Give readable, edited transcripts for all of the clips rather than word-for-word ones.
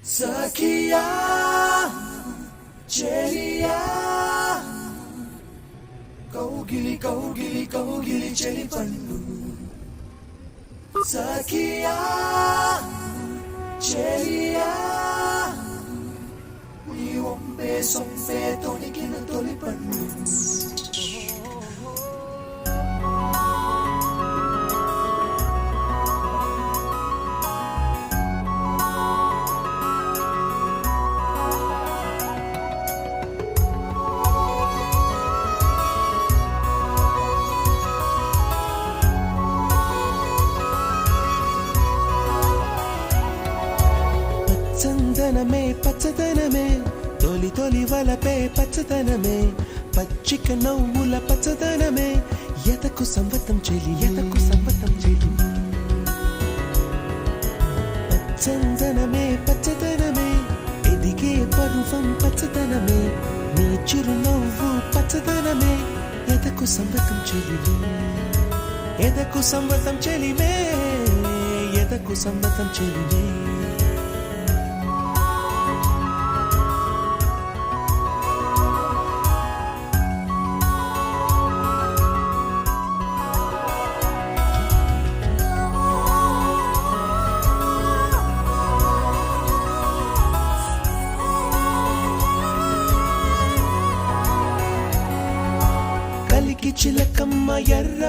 Sakia, Chelia, Kaugili, Kaugili, Kaugili, Cheli Pandu. Sakia, Chelia, Ni Ombe, Sombe, Tony, Kina, Toli Pandu. చందనమే పచ్చదనమే తొలి తొలి వలపే పచ్చదనమే పచ్చిక నవ్వుల పచ్చదనమే ఎదకు సంవతం చెలి ఎదకు సంవతం చెలి చందనమే పచ్చదనమే ఎదిగే పరువం పచ్చదనమే నీ చిరునవ్వు పచ్చదనమే ఎదకు సంవతం చెలి ఎదకు సంవతం చెలిమే ఎదకు సంవతం చెలిమే కలికి చిలకమ్మ ఎర్ర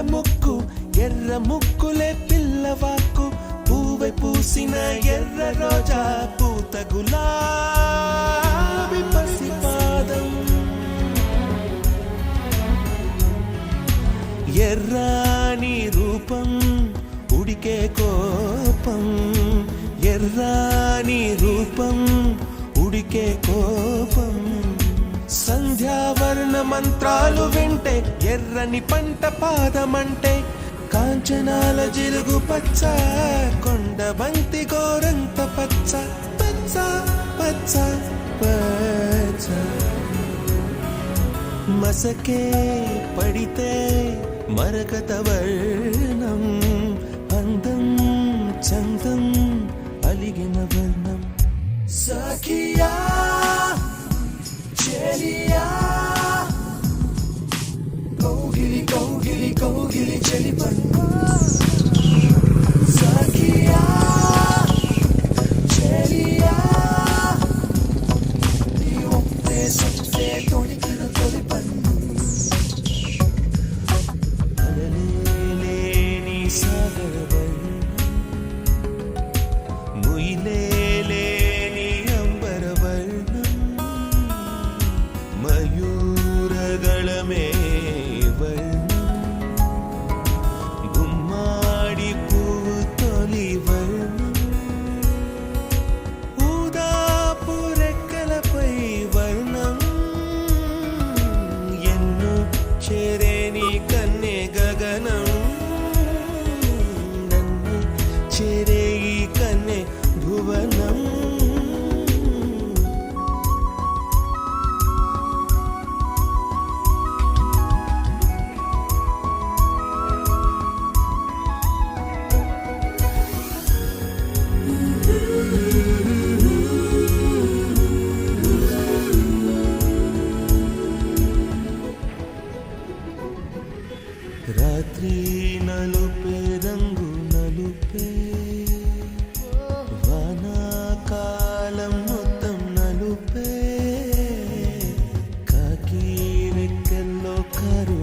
ముక్కులే పిల్లవాకు పూవై పూసిన ఎర్ర రోజా పూత గులాబీ పసిపాదం ఎర్రాని రూపం ఉడికే కోపం ఎర్రాని రూపం ఉడికే కోపం సంధ్యావర్ణ మంత్రాలు వింటే ఎర్రని పంట పాదమంటే కాంచనాల జిలుగు పచ్చ కొండ బంతి గోరంత పచ్చ పచ్చ పచ్చ పచ్చ మసకే పడితే మరకత వర్ణం అందం చందం అలిగిన వర్ణం Sakia, Chelia, Kaugili, Kaugili, Kaugili, Cheli Pandu. Sakia, Chelia, Ni Ombe, Sombe, Tony, Kina, Toli Pandu. అలలేని సాగర వర్ణం ముయిలేని అంబర వర్ణం మయూరగళమే వర్ణం గుమ్మాడి పువ్వు తొలి వర్ణం ఊదాపు రెక్కలపై వర్ణం ఎన్ను చేరేని కన్నె గగనం నన్ను చేరే ఈ కన్నె భువనం రాత్రి నలుపే రంగు నలుపే వానాకాలం మొత్తం నలుపే కాకి రెక్కల్లో కరు